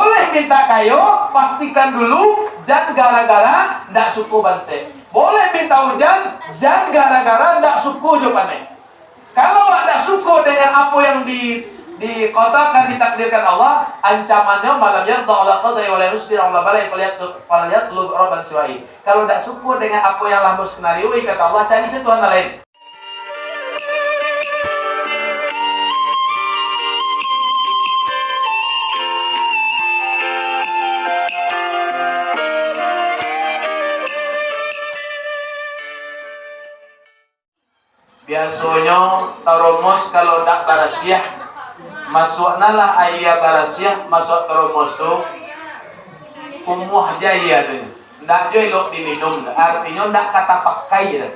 Boleh minta kayu, pastikan dulu jangan gara-gara ndak suku banse. Boleh minta hujan, jangan gara-gara ndak suku jawabannya. Kalau ada suku dengan apa yang dikotakan ditakdirkan Allah, ancamannya malam yang Allah qadai wa la yusbir Allah balai faliyat lu rabban siwai. Kalau ndak suku dengan apa yang lambus skenario, kata Allah cari setuan lain. Biasanya teromos kalau ndak barasiah, masukna lah ayah barasiah masuk teromos tu umuh jaya tu. Ndak jo elok diminum, artinya ndak kata pakai dah.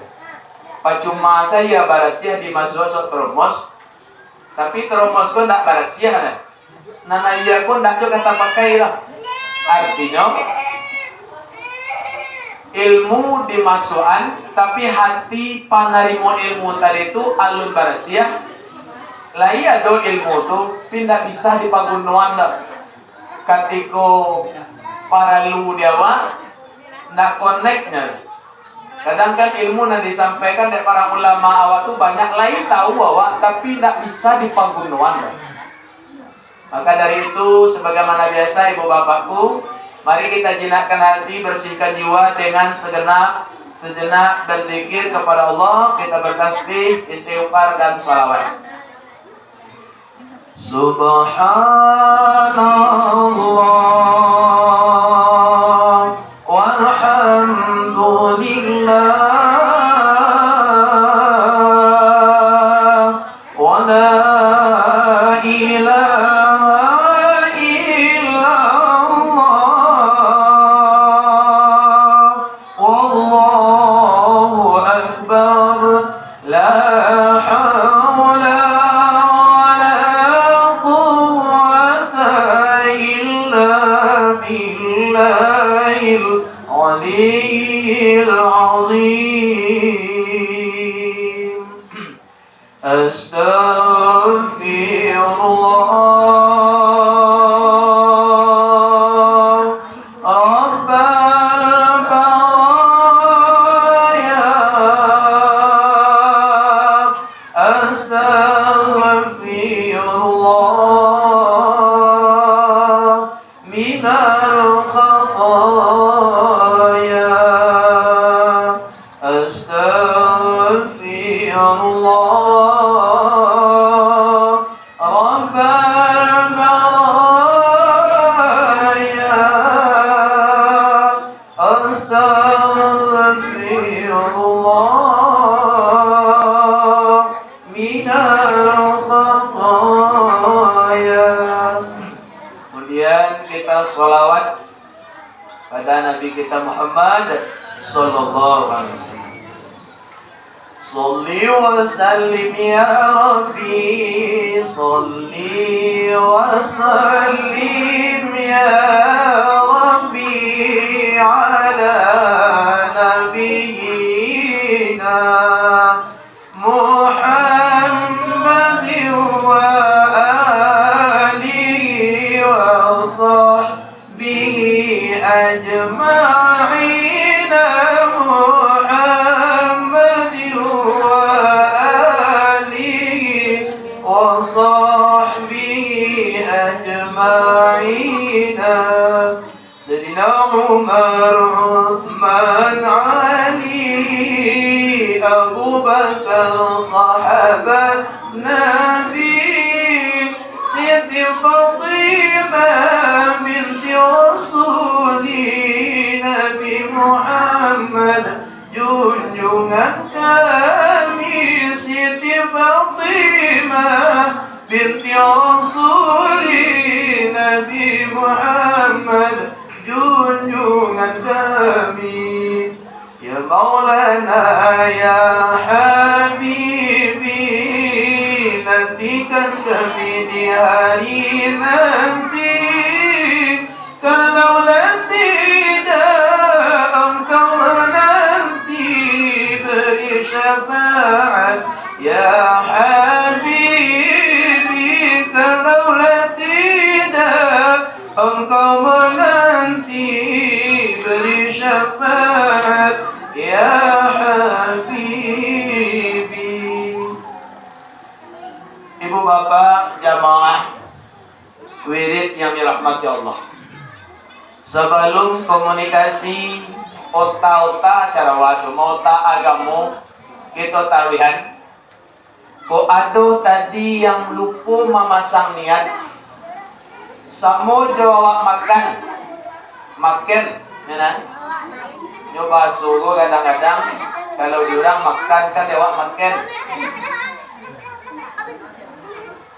Pacuma saya barasiah dimasuk teromos, tapi teromos pun ndak barasiah dah. Nana iya pun ndak jo kata pakai lah. Artinya ilmu dimasukan, tapi hati panarimo ilmu tadi itu alun barasiah. Lai ada ilmu tu pindah bisa dipagunuan dah. Katiko para lu diawa nak connectnya. Kadang kan ilmu yang disampaikan dari para ulama awak tu banyak lain tahu awak, tapi tak bisa dipagunuan dah. Maka dari itu sebagaimana biasa ibu bapakku, mari kita jinakkan hati, bersihkan jiwa dengan sejenak berzikir kepada Allah. Kita bertasbih, istighfar dan salawat. Subhanallah walhamdulillah wa la ilaha Salawat pada Nabi kita Muhammad sallallahu alaihi wasallam. Shalli wa sallim ya Rabbi, shalli wa sallim ya Rabbi ala nabiyyina Muhammadin wa alihi wa sahbihi ajma'in Muhammadin wa alihi wa sahbihi ajma'in Sayyidina Umar, Uthman, Ali, Abu Bakar, sahabat Nabi, Siti Fatimah binti Rasuli Nabi Muhammad, junjungan kami Siti Fatimah binti Rasuli Nabi Muhammad, junjungan kami. Ya Maulana ya Habibi, nantikan kami di hari nanti. Kalaulah tidak engkau nanti beri syafaat ya Habibi, kalaulah tidak engkau Muhammad ya habibi. Ibu bapak jamaah wirid yang dirahmati Allah, sebelum komunikasi ota-ota acara waktu ota agamu kita tawihan ko ado tadi yang lupa memasang niat samo jawab makan ya nyoba suruh kadang-kadang kalau diorang makan kan jawab makan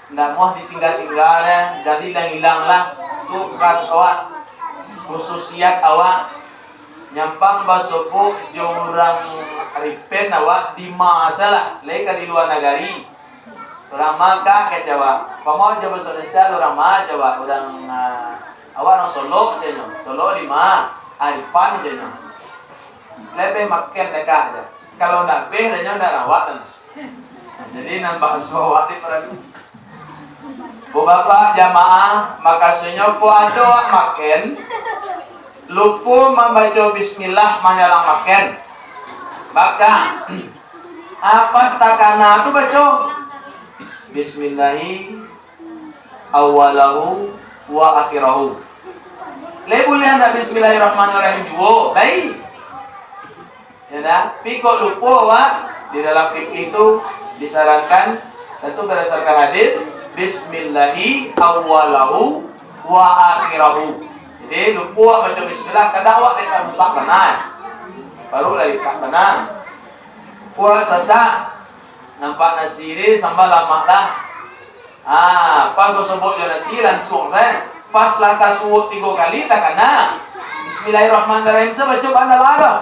nggak mau ditinggal-tinggal ya, jadi dah hilang lah tuh khas awak khususiat awak nyampang basopo jurang ripen awak di masalah leka di luar negari orang maka ke Jawa pamau Jawa Indonesia orang mah Jawa orang awak orang Solo cenyo Solo di mah Aripan cenyo lebih makan mereka aja kalau nak beh cenyo ndak rawat jadi nambah awak di peradu Bu bapak jamaah maka senyo po ado makan lupa membaca bismillah menyalang makan maka apa stakana tu baca bismillahi awalahu wa akhirahu boleh anda bismillahirrahmanirrahim juga baik ya dah pikok lupa wa di dalam fikih itu disarankan tentu berdasarkan hadis bismillahi awalahu wa akhirahu. Jadi lupa baca bismillah kadang awak tak sesak benar. Baru lagi tak benar. Puasa sesak nampak nasi ini sambal lama dah. Apa kau sebut je nasi langsung saya. Pas lantas suwuk 3 kali tak kena. Bismillahirrahmanirrahim saya baca bandar ada.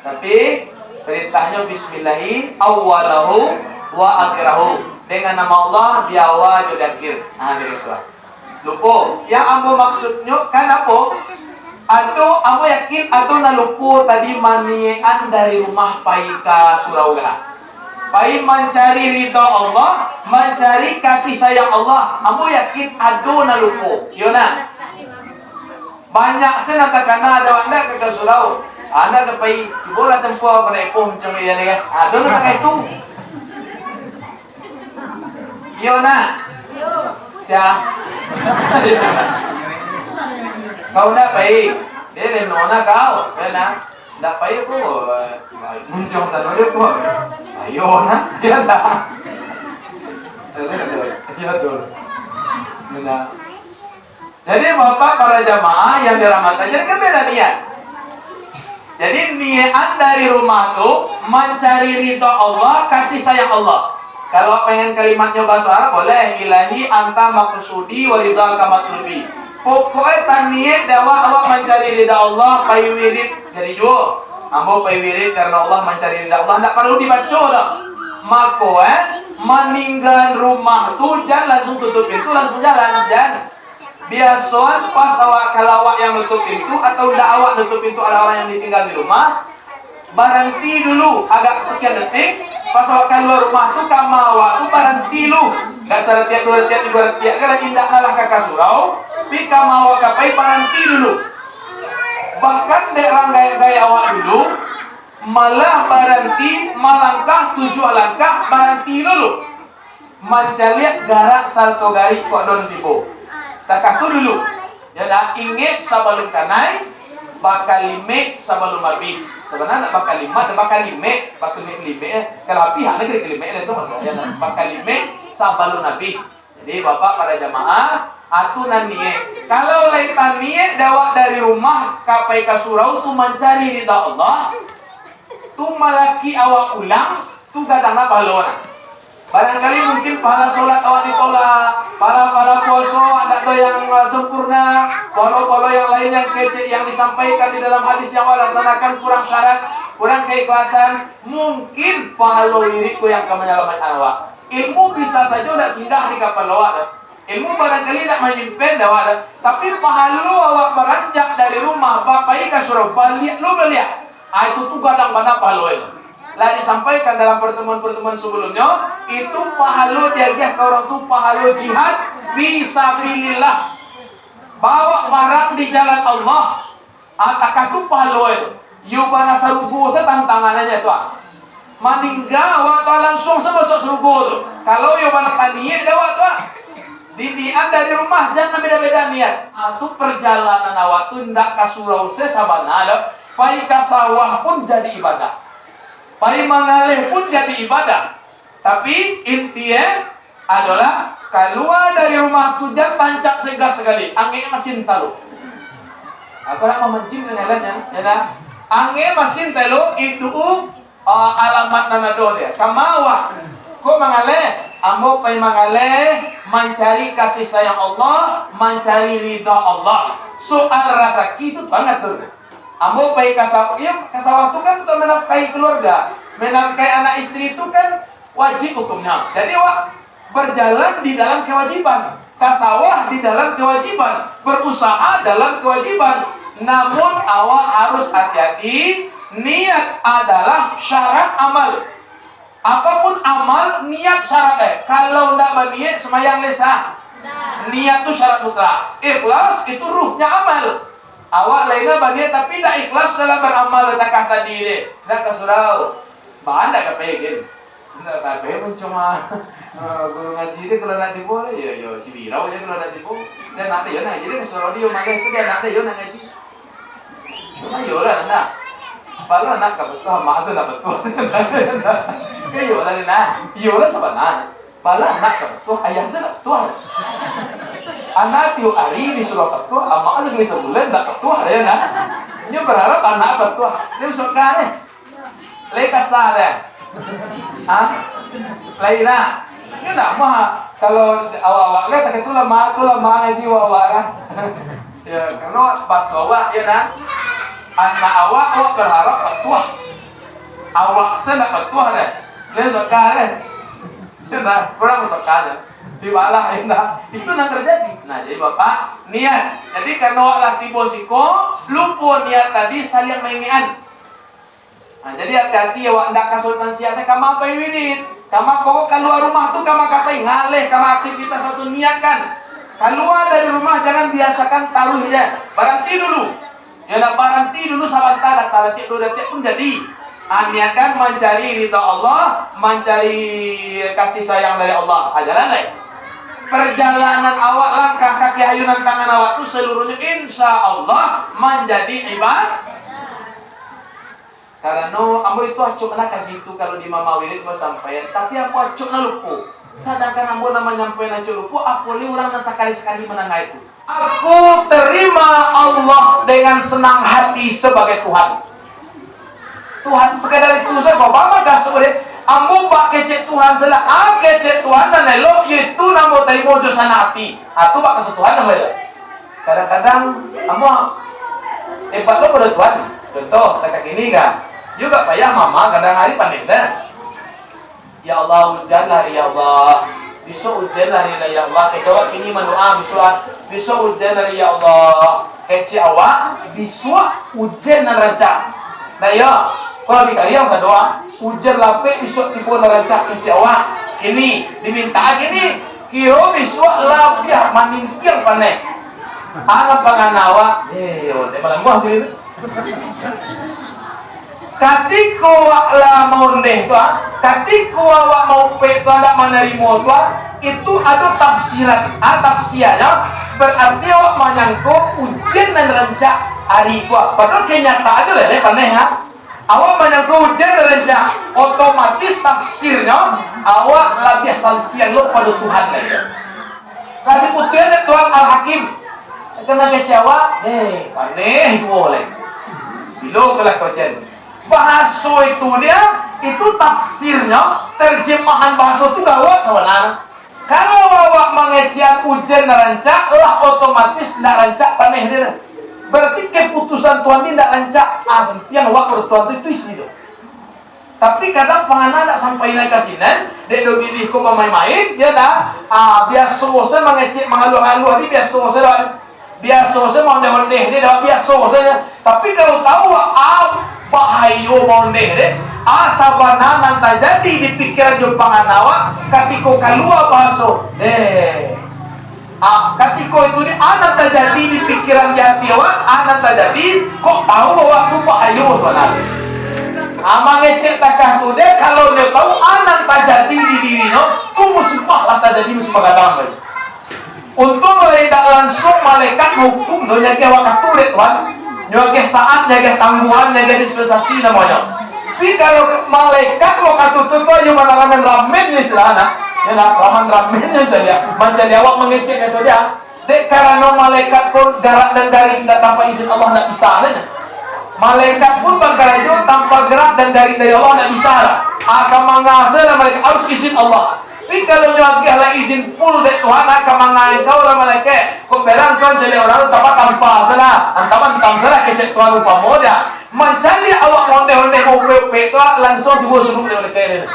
Tapi perintahnya bismillahi awalahu wa akhirahu. Dengan nama Allah di awal dan akhir. Gitu. Lupa. Yang ambo maksudnya kan apa? Ado ambo yakin ado na lupa tadi manian dari rumah pai ka surauga. Pai mencari ridha Allah, mencari kasih sayang Allah. Ambo yakin ado na lupa. Yona. Banyak senata kana ada anda ke surau. Anda ke pai bola tempo pada epom macam ya ni. Ado na pakai itu. Yona. Siapa? Kau nak baik, dia le nona kau, na, nak baik ko, muncul sana dia ko, ayo na, dia dah, dia tu, na. Jadi bapak para jamaah yang dirahmati, jadi kan beda niat. Jadi niat dari rumah tu mencari ridha Allah, kasih sayang Allah. Kalau pengen kalimatnya bahasa Arab boleh ilahi anta maqsudi wa ridha kamatlubi. Pokoknya taniat dakwah awak mencari ridha Allah pai wirid jadi dua. Ambo pai wirid karena Allah mencari ridha Allah, tak perlu dibaca dah. Maka meninggal rumah tu jangan langsung tutup pintu langsung jalan jangan. Biasa pas awak kalau awak yang tutup pintu atau ndak awak tutup pintu ada orang yang ditinggal di rumah, berhenti dulu agak sekian detik. Pas awak keluar rumah tu kama awak tu berhenti dulu. Dak saretiak 2 retiak 3 retiak kan indak nalah kakak surau. Pi kama awak kapai berhenti dulu. Bahkan derang gaya awak dulu malah berhenti melangkah 7 langkah berhenti dulu. Mencaliak garak salto gari kok don tibo. Takatu dulu. Ya dah ingat sebelum kanai bakal lime sebelum mabit. Sebenarnya nak bakal 5 dan bakal lime kalau pihak negeri kelime itu maksudnya bakal lime sebelum nabi. Jadi bapak para jamaah atunan niat. Kalau laitan niat dawak dari rumah kapai ka surau tu mencari ridha Allah. Tu malaki awak ulang tu gadana pahalona. Barangkali mungkin pahala solat awak ditolak, pahala puasa ada tu yang sempurna, polo-polo yang lain yang kecil yang disampaikan di dalam hadis yang awak laksanakan kurang syarat, kurang keikhlasan, mungkin pahala wirikku yang akan menyelamatkan awak. Ilmu bisa saja tidak singgah di kapal awak. Ilmu barangkali tidak menyimpan awak, tapi pahala awak beranjak dari rumah bapai ke surau balik lu beliak. Itu tu gadang-gadang pahala itu. Lah disampaikan dalam pertemuan-pertemuan sebelumnya itu pahala diagih ke orang tu pahala jihad fisabilillah, bawa barang di jalan Allah. Atakah tu pahala itu Yu bana sarugo sa tantangannya tu. Maningga awak tu langsung masuk surga tu. Kalau yu bana taniye awak tu. Diniat dari rumah jangan beda-beda niat. Itu perjalanan awak tu ndak ka surau sabana ada. Pai ka sawah pun jadi ibadah. Pai mangaleh pun jadi ibadah. Tapi intinya adalah keluar dari rumah tu jangan pancak segas sekali. Angin masin talu. Aku nak memancing dengan lainnya, ya nah. Angin masin talu itu alamat nanado dia. Kamawa, ko mangaleh, ambo pai mangaleh, mencari kasih sayang Allah, mencari ridha Allah. Soal rasa itu banget tuh. Ambo pai kasawah tu kan untuk menafkahi keluarga, menafkahi anak istri itu kan wajib hukumnya. Jadi berjalan di dalam kewajiban, kasawah di dalam kewajiban, berusaha dalam kewajiban. Namun awak harus hati-hati. Niat adalah syarat amal. Apapun amal, niat syarat. Kalau tidak berniat, semayang lesah. Niat itu syarat mutlak. Ikhlas itu ruhnya amal. Awak lainnya berniat tapi tidak ikhlas dalam beramal. Letakah tadi deh. Tidak ke surau. Bahan tidak kepegin. Tidak kepegin cuma guru ngaji dia kalau nak tipu ya cibirau je kalau nak tipu. Dan nak dia nak jadi ke surau dia malah itu dia nak dia nak ngaji. Cuma yolah nak. Pala nak betul, masa nak betul. Kaya yolah ni na, yolah sabana. Pala nak betul, ayah saya nak betul. Anak tiap hari disuruh betul, amak saya kali sebulan nak betul ya na. Dia berharap anak betul, dia suka ni. Lekas ada, lain na. Dia nak mah kalau awak lihat tak itu lama ngaji awak kan. Ya, karena pas awak ya na. Anak awak berharap petua. Awak saya nak petua deh. Dia suka deh. Dia nak kurang suka deh. Bibalah itu yang terjadi. Nah jadi bapak niat. Jadi karena awak lah tiba siko, lupa niat tadi saling mengingat. Nah jadi hati-hati awak ndak konsultasi saya kamu apa wirid. Kamu pokok keluar rumah tu kamu kapai ngaleh kamu aktivitas satu niat kan. Keluar dari rumah jangan biasakan taruh ya. Berhenti dulu. Ya nak berhenti dulu sebentar, tak salah tiap 2 detik pun jadi. Niatkan mencari ridha Allah, mencari kasih sayang dari Allah. Jalan deh. Perjalanan awak, langkah kaki, ayunan tangan awak itu seluruhnya insya Allah menjadi ibadah. Karena ambo itu acuk nak gitu kalau di mama wirid mau sampaian, tapi ambo acuk na lupa. Sedangkan ambo nama nyampein acuk lupa, aku li orang sekali-sekali menangga itu. Aku terima Allah dengan senang hati sebagai Tuhan. Tuhan sekadar itu saya bapak maka sore ambo pak kecek Tuhan sela kecek Tuhan dan elok itu namo terima jo sana hati. Atu pak kata Tuhan namanya. Kadang-kadang ambo pak lo pada Tuhan. Contoh kakak ini kan. Juga payah mama kadang hari pandai saya. Ya Allah hujan hari ya Allah. Besok hujan hari ya Allah. Kecewa kini mendoa besok hujan hari ya Allah. Kecewa besok hujan neraca. Nah ya, kalau dikali yang saya doa hujan lapik besok tipu neraca kecewa. Kini diminta kini. Kio besok lapik maningkir panen. Anggap panganawa. Malam buah gitu. Ketika awak mau ndeh tuan, ketika awak mau pe tuan tak menerima tuan, itu ada tafsiran, tafsirnya berarti awak menyangkut ujian dan rencak hari tuan. Padahal kenyataan aja lah, aneh ha. Awak menyangkut ujian dan rencak, otomatis tafsirnya awak lebih sampian lo pada Tuhan lagi. Lagi putuhnya Tuhan Al-Hakim, kena kecewa, aneh boleh. Bilo kelah kau jen. Bahasa itu dia, itu tafsirnya, terjemahan bahasa itu gawat sebenarnya. Kalau awak mengecian ujian rancak, lah otomatis tidak rancak paneh dia. Berarti keputusan Tuhan ini tidak rancak. Sentiang awak bertuan itu isi itu. Tapi kadang pengana tidak sampai naik ke sini, dia do pilih kau main-main, dia dah biasa saya mengecek mengaluh-aluh dia biasa mondeh-mondeh dia dah biasa saja. Tapi kalau tahu bahaya mondeh deh, sabana nanti jadi di pikiran Jepangan awak ketika keluar bahasa Ketika itu anak terjadi di pikiran di hati awak, anak terjadi kok tahu bahwa itu pahayu sebenarnya. Mengecek takah tu deh kalau dia tahu anak terjadi di dirinya, tu musibah lah terjadi musibah kadang. Untuk tidak langsung malaikat hukum tu jaga awak katulit Tuhan, jaga saat, jaga tangguhan, jaga dispensasi namanya. Tapi kalau malaikat lo katutup tu yang mana ramen ni selana, ya lah ramen yang saja, macam awak mengecek itu dia. Dek karena malaikat pun garak dan garing tidak tanpa izin Allah tidak bisa saja. Malaikat pun bergerak tanpa gerak dan dari Allah tidak bisa. Akan mengasah malaikat harus izin Allah. Tapi kalau nyuagi ala izin full dari Tuhan akan mengain kau lah malaikat. Kau bilang Tuhan jadi orang tanpa salah, tanpa salah kecek Tuhan lupa moda. Mencari awak monde-monde upe itu langsung juga suruh oleh kaya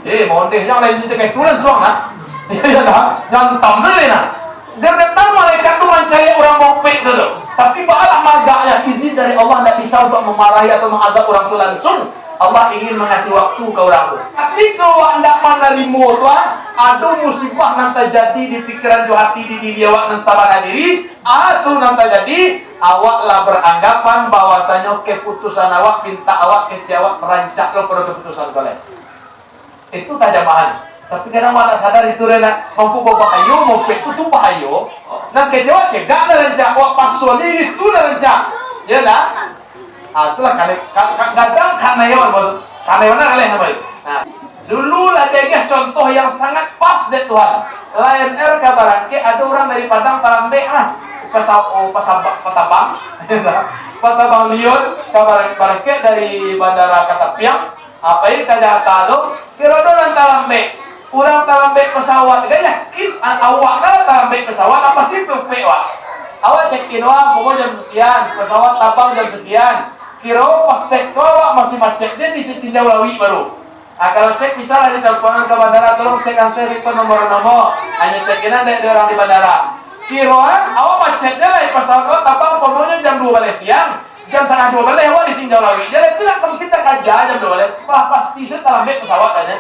ini. Monde yang lain itu kayak tu langsung lah. Iya dah, yang tampil lah. Gergetan malaikat itu mencari orang upe itu. Tapi bahalah magaknya izin dari Allah tidak bisa untuk memarahi atau mengazab orang itu langsung. Allah ingin mengasih waktu ke orang itu. Tapi kalau anda menerima Tuhan, ada musibah yang terjadi di pikiran hati di diri awak dan sabana diri, atau yang terjadi awaklah beranggapan bahwasanya keputusan awak pinta awak kecewa rancak lo pada keputusan kalian. Itu tajamahan. Tapi kadang mana sadar itu rena mampu bawa bahayo, mau itu tuh bahayo. Nah kecewa cegak na rancak awak pasulnya itu na rancak. Ya dah. Itulah kadang karyawan baru karyawan kalian apa itu. Nah, dulu lah dia contoh yang sangat pas deh Tuhan. Lion Air kabaran ke ada orang dari Padang Parambe Patabang Lion kabaran ke dari Bandara Katapiang apa ini kajar talo kira orang Talambe orang Talambe pesawat gak yakin awak kan Talambe pesawat apa sih tupe awak check in pokoknya jam sekian pesawat tabang jam sekian. Kira pas cek kau masih macet dia di tinjau lawi baru. Kalau cek bisa di teleponan ke bandara tolong cek answer itu nomor-nomor. Hanya cekinan dari orang di bandara. Kira awak macetnya lah pas awak tabang pokoknya jam 2 balik siang, jam setengah 2 balik awak di tinjau lawi. Jadi tidak kalau kita kerja jam 2 balik, pasti setelah ambil pesawat aja.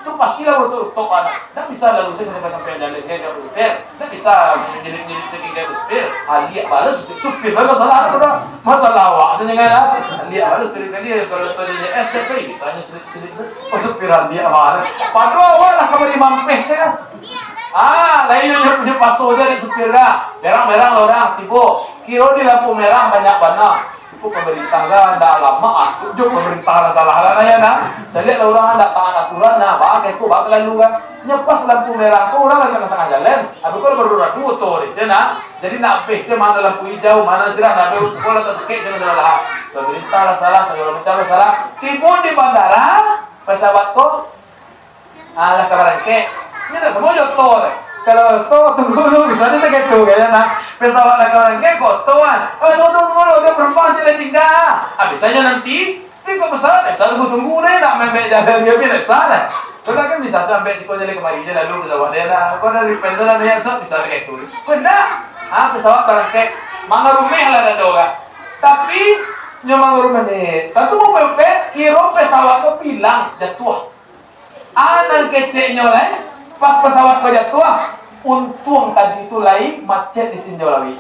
Itu pastilah betul-betul anak. Tidak bisa lalu saya sampai jalan kayak supir. Tidak bisa menjadi segi kayak supir. Aliak balas supir. Masalah apa dah? Masalah awak. Senyum lah. Aliak balas kali kalau tadi STP misalnya sedikit. Oh supir aliak balas. Padu awak lah kamu di mampeh saya. Lain yang punya paso dia di supir dah. Merang-merang orang tipu. Kiro di lampu merah banyak banget. Itu pemerintah lah, tidak lama tujuh pemerintah lah salah lah ya nah. Saya lihat orang tidak taat aturan nah, bagai aku bakal lalu kan nyepas lampu merah tu orang lagi tengah jalan. Aku kalau berdua dua tu itu nah. Jadi nak peh mana lampu hijau mana zirah nak pergi sekolah atau sekek sana salah. Pemerintah lah salah, segala macam lah salah. Tipu di bandara pesawat tu, lah kabaran ke, ini dah semua jotor. Kalau to tunggu dulu misalnya kayak gitu kayaknya nak pesawat nak orang kayak kotoran tunggu dulu dia perempuan sih tinggal biasanya nanti tapi kok pesawat tunggu deh nak membek jalan dia biasa salah sudah kan bisa sampai si kau jadi kemari aja lalu pesawat dia lah kau dari penderan dia bisa kayak itu benar pesawat orang kayak mangarumeh lah ada orang tapi nyamang rumah nih tapi mau pepe kiro pesawat kau bilang jatuh anan keceknya lah pas pesawat kau jatuh, untung tadi itu lagi macet di Sinjolawi,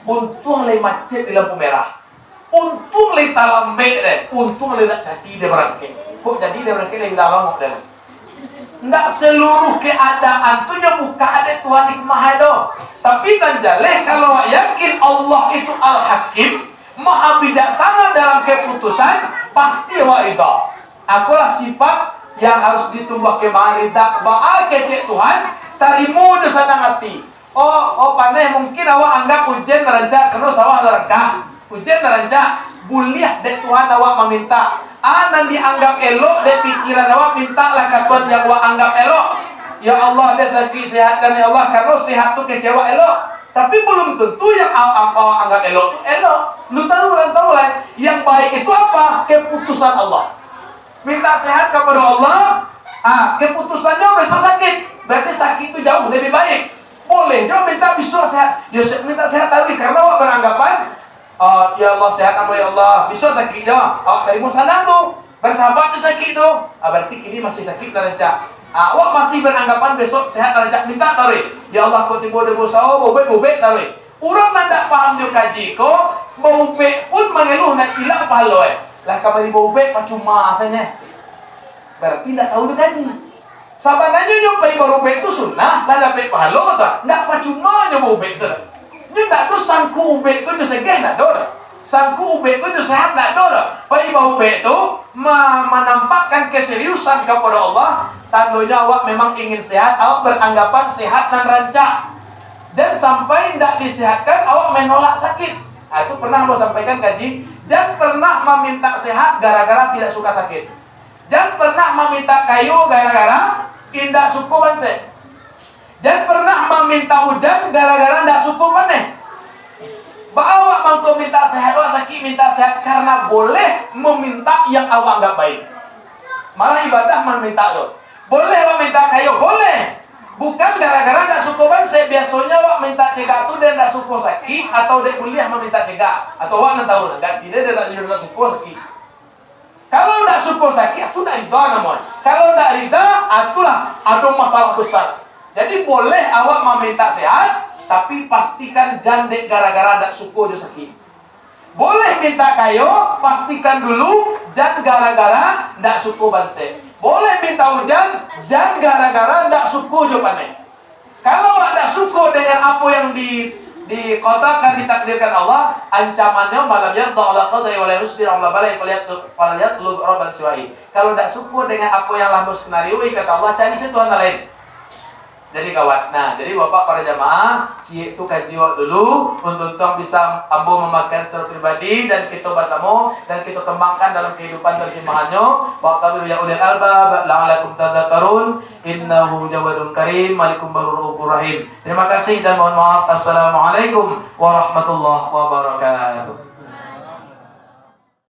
untung lagi macet di lampu merah, untung lagi talambe deh, untung lagi tak jadi dia berangkat. Kok jadi dia berangkat lagi dalam deh? Ndak seluruh keadaan tu nya buka ada Tuhan hikmah itu. Tapi tanjaleh kalau yakin Allah itu Al-Hakim, Maha bijaksana dalam keputusan, pasti wa itu. Akulah sifat yang harus ditumbuh kembali tak baal kecek Tuhan tarimu di sana hati. Pandai mungkin awak anggap ujian terancak karena sawah terancak ujian terancak buliah dek Tuhan awak meminta dan dianggap elok dek pikiran awak minta lah katuan yang awak anggap elok ya Allah dia sakit sehatkan ya Allah karena sehat tu kecewa elok tapi belum tentu yang awak anggap elok tu elok lu tahu lah yang baik itu apa keputusan Allah. Minta sehat kepada Allah, keputusannya besok sakit, berarti sakit itu jauh lebih baik. Boleh, dia minta besok sehat, dia minta sehat tadi karena awak beranggapan, ya Allah sehat kamu ya Allah, besok sakit ya, awak terima salam tu, Bersahabat tu sakit tu. Berarti ini masih sakit rancak. Awak masih beranggapan besok sehat rancak, minta tarik. Ya Allah, kau tiba debu sao, bobek tarik. Orang nak paham dia kaji ko, bobek pun mengeluh nak hilang pahala Lah kamari bobek percuma asanya. Berarti tak tahu dia kaji. Sabananya nyobai bobek tu sunnah, dah dapat pahala tak? Nak percuma nyobai bobek tu. Dia tak tu sangku bobek tu segeh nak dor. Sangku ubek itu sehat nak dora. Pai bau ubek itu menampakkan keseriusan kepada Allah. Tandanya awak memang ingin sehat, awak beranggapan sehat dan rancak. Dan sampai tidak disehatkan, awak menolak sakit. Itu pernah mau sampaikan kaji. Dan pernah meminta sehat gara-gara tidak suka sakit. Dan pernah meminta kayu gara-gara tidak suku banse. Dan pernah meminta hujan gara-gara tidak suku paneh. Awak mampu minta sehat, awak sakit minta sehat karena boleh meminta yang awak anggap baik. Malah ibadah meminta lo. Boleh awak minta kayu, boleh. Bukan gara-gara tak suku banse. Biasanya awak minta cegah tu dan tak suku sakit, atau dia kuliah meminta cegah, atau awak nak tahu tak tidak dia tak suku sakit. Kalau tak suku sakit, itu tak rida namanya. Kalau tak rida, itulah ada masalah besar. Jadi boleh awak meminta sehat, tapi pastikan jandek gara-gara tak suku je sakit. Boleh minta kayu, pastikan dulu jangan gara-gara tak suku banse. Boleh minta hujan, jangan gara-gara tak suku je panen. Kalau tak suku dengan apa yang dikotakan, ditakdirkan Allah, ancamannya malam yarda Allah qadai wa la yusdir Allah balai faliyat lu rabban siwai. Kalau tak suku dengan apa yang Allah skenario, kata Allah cari Tuhan lain. Jadi kawan, jadi bapak para jamaah, itu kaji waktu dulu untuk bisa ambo memakai secara pribadi dan kita bahasamu dan kita kembangkan dalam kehidupan terjemahannya. Waqtabiru ya ulil albab la'alakum tadhakkarun innahu jawadun karim malikum barur rahim. Terima kasih dan mohon maaf. Assalamualaikum warahmatullahi wabarakatuh.